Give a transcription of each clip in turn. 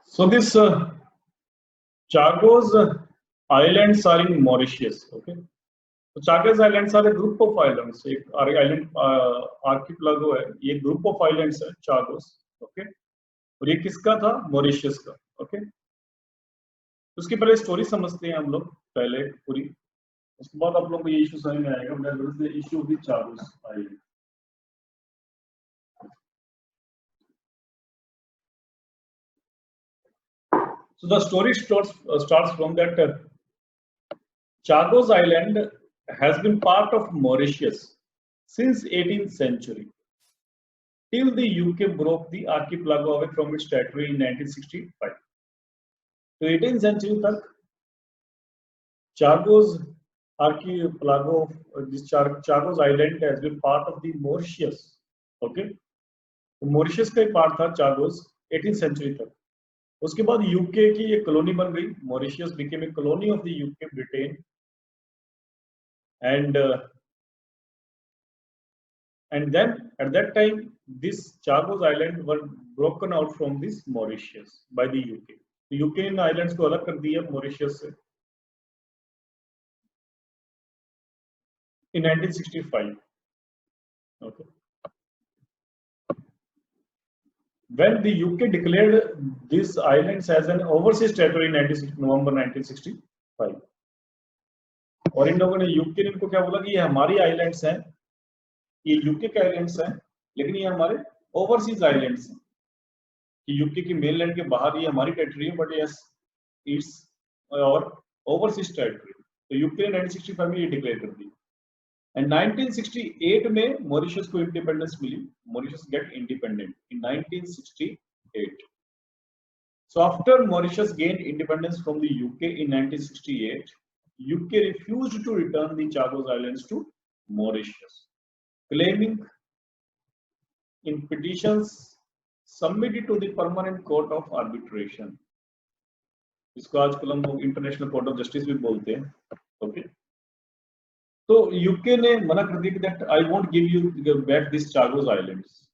So this Chagos Islands are in Mauritius. Okay. So Chagos Islands are a group of islands. एक island archipelago है. ये group of islands है Chagos. Okay. और ये किसका था? मॉरिशियस का. Okay. उसकी पहले स्टोरी समझते हैं हम लोग पहले पूरी. उसके बाद आप लोगों को ये इशू समझ में आएगा. That is the issue of the Chagos Island. So the story starts from that Chagos Island has been part of Mauritius since 18th century, till the UK broke the archipelago away from its territory in 1965. तो 18th century तक Chagos archipelago, this Chagos Island has been part of the Mauritius. Okay, तो Mauritius का एक part था Chagos 18th century तक. उसके बाद UK की एक कॉलोनी बन गई. Mauritius became a colony of the UK, Britain, and then at that time this Chagos Island were broken out from this Mauritius by the UK. तो UK इन islands को अलग कर दिया मॉरिशियस से in 1965. Okay. When the UK declared these islands as an overseas territory in November 1965, और इन लोगों ने UK ने इनको क्या बोला कि ये हमारी आइलैंड्स हैं, ये यूके के आइलैंड्स हैं, लेकिन ये हमारे ओवरसीज आइलैंड्स हैं कि यूके की मेनलैंड के बाहर ये हमारी टेरिटरी है, बट यस इट्स और ओवरसीज टेरिटरी. तो यूके ने 1965 में ये डिक्लेयर कर दी. एंड 1968 में मॉरिशस को इंडिपेंडेंस मिली. Mauritius get independent in 1968. So after Mauritius gained independence from the UK in 1968, UK refused to return the Chagos Islands to Mauritius, claiming in petitions submitted to the Permanent Court of Arbitration. इसको आजकल हम लोग international court of justice भी बोलते हैं. Okay. तो UK ने मना कर दिया कि that I won't give you back this Chagos Islands.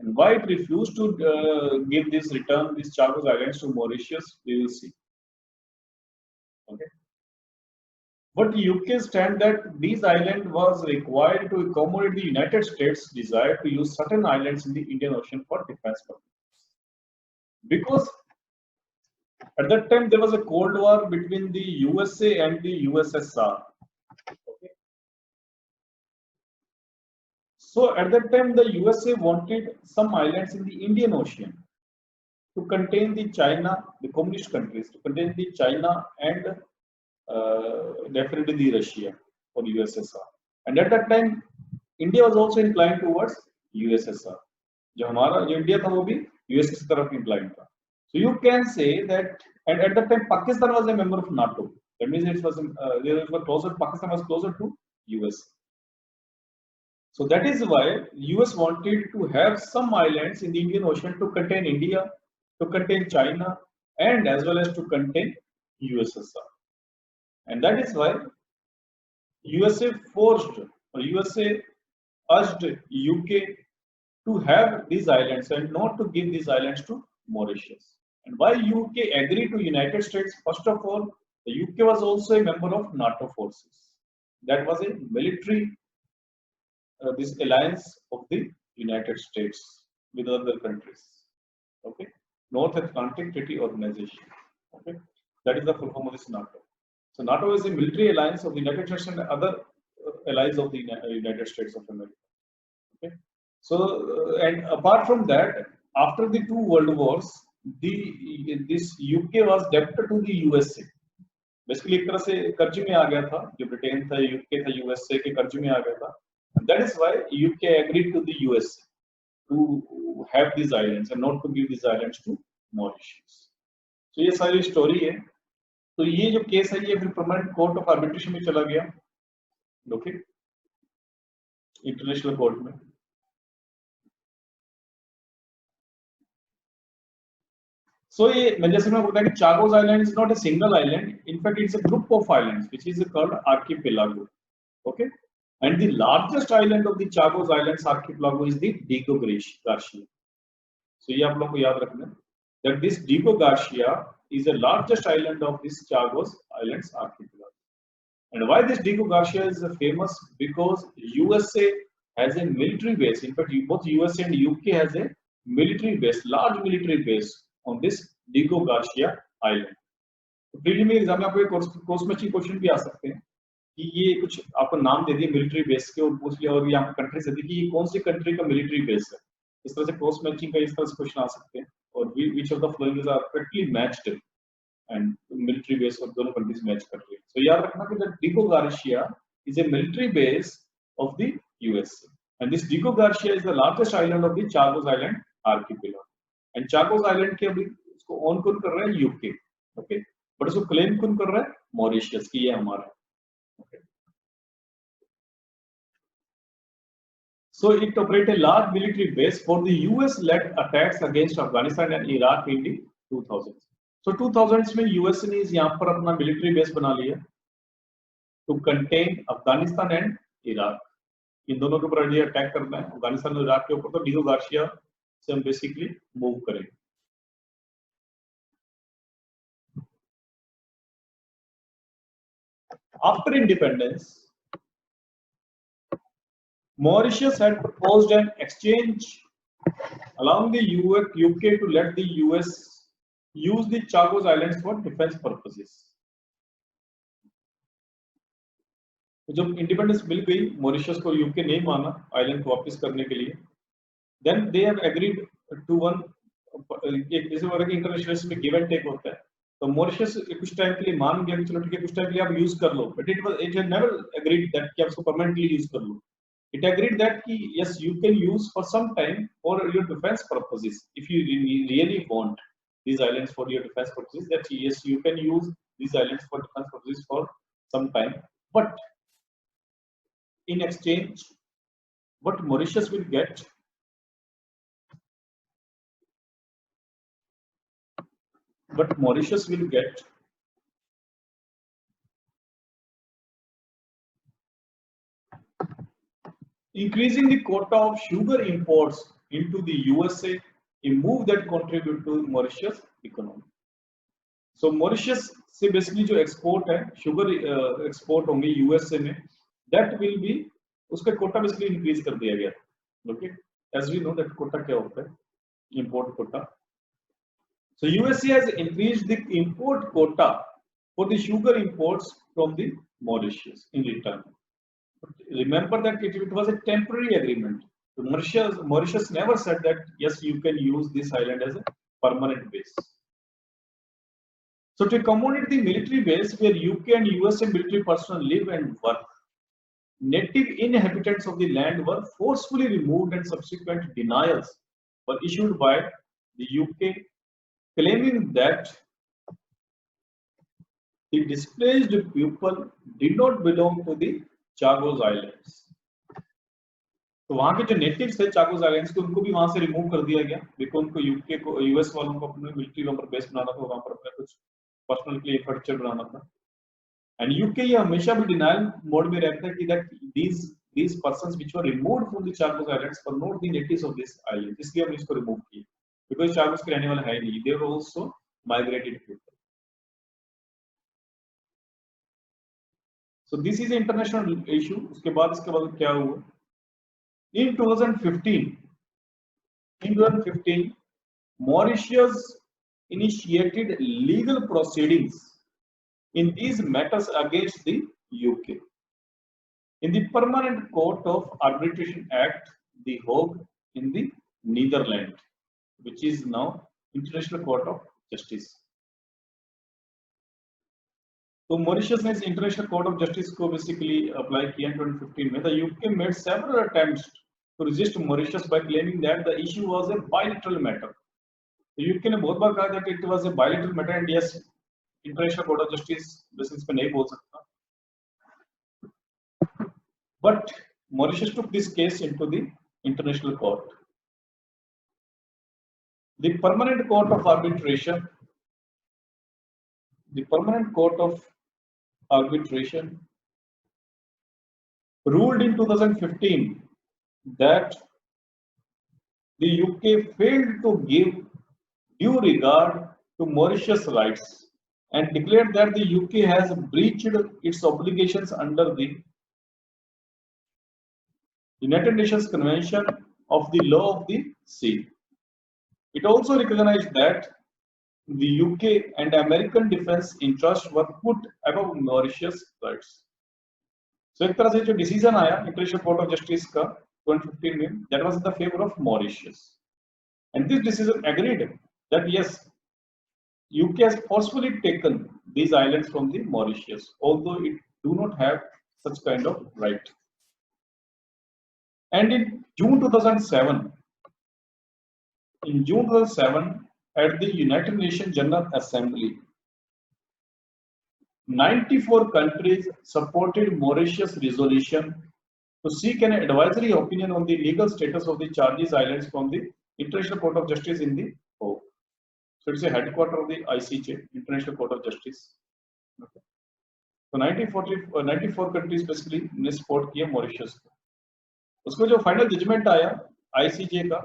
And why it refused to give this return these Chagos Islands to Mauritius, we will see. Okay. But UK stand that these islands was required to accommodate the United States' desire to use certain islands in the Indian Ocean for defense purposes. Because at that time there was a Cold War between the USA and the USSR. Okay. So at that time the USA wanted some islands in the Indian Ocean to contain the China, the communist countries, to contain the China and definitely the Russia or USSR. And at that time India was also inclined towards USSR. जो India था वो भी US की तरफ inclined था. So you can say that, and at that time Pakistan was a member of NATO. That means it was closer. Pakistan was closer to US. So that is why US wanted to have some islands in the Indian Ocean to contain India, to contain China, and as well as to contain USSR. And that is why USA forced or USA urged UK to have these islands and not to give these islands to Mauritius. And why UK agreed to United States? First of all, the UK was also a member of NATO forces. That was a military this alliance of the United States with other countries. Okay, North Atlantic Treaty Organization. Okay, that is the full form of this NATO. So NATO is a military alliance of the United States and other allies of the United States of America. Okay, so and apart from that, after the two world wars, this UK was debtor to the USA. Basically एक तरह से कर्ज में आ गया था. जो Britain था, UK था, USA के कर्ज में आ गया था. And that is why UK agreed to the US to have these islands and not to give these islands to Mauritius. So ये सारी स्टोरी है. तो ये जो केस है ये फिर परमानेंट कोर्ट ऑफ आर्बिट्रेशन में चला गया. ओके, इंटरनेशनल कोर्ट में. So ये मैं जैसे मैं बताया कि Chagos Island is not a single island. In fact, it's a group of islands which is called archipelago. Okay. And the largest island of the Chagos Islands archipelago is the Diego Garcia. So ये आप लोगों को याद रखना that this Diego Garcia is the largest island of this Chagos Islands archipelago. And why this Diego Garcia is famous? Because USA has a military base. In fact, both USA and UK has a military base, large military base on this Diego Garcia Island. तो preliminary exam में आपको cross matching question भी आ सकते हैं कि ये कुछ आपको नाम दे दिए मिलिट्री बेस के और पूछ लिया और यहाँ कंट्री से दी कि ये कौन सी कंट्री का मिलिट्री बेस है। इस तरह से क्रॉस मैचिंग का इस तरह से क्वेश्चन आ सकते हैं और which of the following is perfectly matched and military base of दोनों कंट्रीज मैच कर रही है। So याद रखना कि the Diego Garcia is a military base of the USA and this Diego Garcia is the largest island of the Chagos Island archipelago and Chagos Island के अभी इसको ओन कौन कर रहा है यूके, ओके, बट इसको क्लेम कौन कर रहा है मॉरिशियस की ये हमारा है। Okay. So it operated a large military base for the US-led attacks against Afghanistan and Iraq in the 2000s. So 2000s में US ने यहाँ पर अपना military base बना लिया to contain Afghanistan and Iraq. इन दोनों के ऊपर ये अटैक करना है अफगानिस्तान और इराक के ऊपर, तो डिगो गार्सिया से हम बेसिकली मूव करेंगे। After independence, Mauritius had proposed an exchange allowing the UK to let the US use the Chagos Islands for defense purposes. जब इंडिपेंडेंस मिल गई मॉरिशस को यूके नहीं माना आइलैंड को वापस करने के लिए, then they have agreed to one, एक जैसे वर्ग इंटरनेशनल में गिव एंड टेक होता है, तो मॉरिशस कुछ टाइम के लिए मान गया कि चलो ठीक है कुछ टाइम के लिए आप यूज कर लो, but it had never agreed that कि आप उसको परमानेंटली यूज कर लो। It agreed that yes, you can use for some time for your defense purposes. If you really want these islands for your defense purposes, that yes, you can use these islands for defense purposes for some time. But in exchange, what Mauritius will get, increasing the quota of sugar imports into the USA, a move that contribute to Mauritius economy. So Mauritius से basically जो export है sugar export होंगे USA में, that will be उसका quota basically increase कर दिया गया। Okay, as we know that quota क्या होता है, import quota. So USA has increased the import quota for the sugar imports from the Mauritius in return. Remember that it was a temporary agreement. So Mauritius never said that yes, you can use this island as a permanent base. So to accommodate the military base where UK and USA military personnel live and work, native inhabitants of the land were forcefully removed and subsequent denials were issued by the UK, claiming that the displaced people did not belong to the Chagos Islands. तो वहां के जो natives थे Chagos islands के, उनको भी वहां से रिमूव कर दिया गया, बिकॉज उनको यूके को यूएस वालों को अपने मिलिट्री पर बेस बनाना था, वहां पर अपने कुछ पर्सनल के लिए इंफ्रास्ट्रक्चर बनाना था। एंड यूके ये हमेशा भी डिनायल मोड में रहता है कि that these persons which were removed from the Chagos Islands were not the natives of this island, इसलिए हमने इसको रिमूव किया, बिकॉज चागोस के रहने वाले है नहीं, they were also migrated people. So this is an international issue. उसके बाद क्या हुआ? In 2015, Mauritius initiated legal proceedings in these matters against the UK in the Permanent Court of Arbitration Act, The Hague, in the Netherlands, which is now International Court of Justice. तो मॉरिशस ने इस international court of justice को apply अप्लाई किया 2015 में। The UK made several attempts to resist Mauritius by claiming that the issue was a bilateral matter. तो UK ने बहुत बार कहा था कि it was a bilateral matter and yes, international court of justice basis पे नहीं बोल सकता। But Mauritius took this case into the international court. The permanent court of arbitration, ruled in 2015 that the UK failed to give due regard to Mauritius' rights and declared that the UK has breached its obligations under the United Nations Convention of the Law of the Sea. It also recognized that the UK and American defense interests were put above Mauritius rights. So एक तरह से जो decision आया international court of justice का 2015 में, that was in the favor of Mauritius, and this decision agreed that yes, UK has forcefully taken these islands from the Mauritius, although it do not have such kind of right. And in June 2007, at the United Nations General Assembly, 94 countries supported Mauritius' resolution to seek an advisory opinion on the legal status of the Charges Islands from the International Court of Justice in the Hague. So it's a headquarter of the ICJ, International Court of Justice. Okay. So 94 countries basically ने support किया Mauritius को. उसको जो final judgment आया ICJ का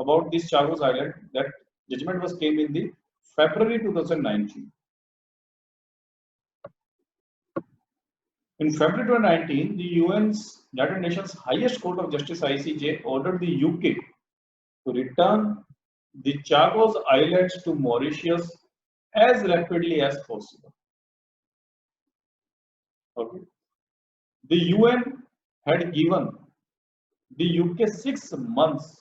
about this Chagos Island, that judgment was came in the February 2019. In February 2019, the United Nations highest court of justice ICJ ordered the UK to return the Chagos Islands to Mauritius as rapidly as possible. Okay. The UN had given the UK 6 months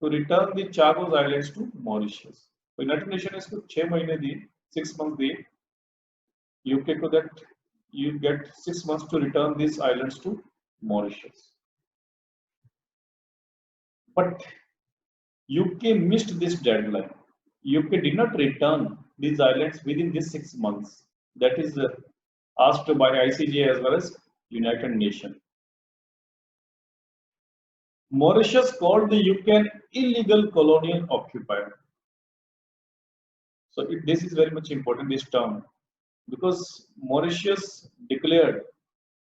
to return the Chagos Islands to Mauritius. So United Nations को 6 महीने दिए, 6 months दिए UK को, that you get 6 months to return these islands to Mauritius. But UK missed this deadline. UK did not return these islands within these 6 months. That is asked by ICJ as well as United Nations. Mauritius called the UK an illegal colonial occupier. So this is very much important, this term, because Mauritius declared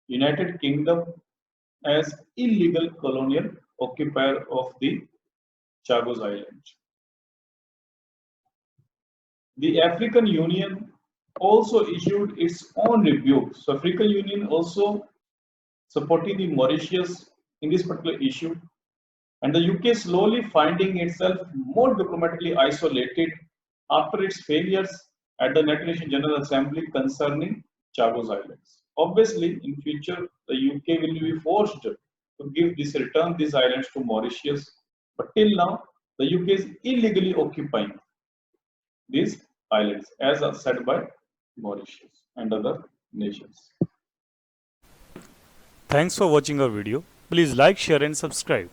United Kingdom as illegal colonial occupier of the Chagos Islands. The African Union also issued its own rebuke. So African Union also supporting the Mauritius in this particular issue, and the UK slowly finding itself more diplomatically isolated after its failures at the United Nations General Assembly concerning Chagos Islands. Obviously, in future, the UK will be forced to return these islands to Mauritius, but till now, the UK is illegally occupying these islands, as said by Mauritius and other nations. Thanks for watching our video. Please like, share and subscribe.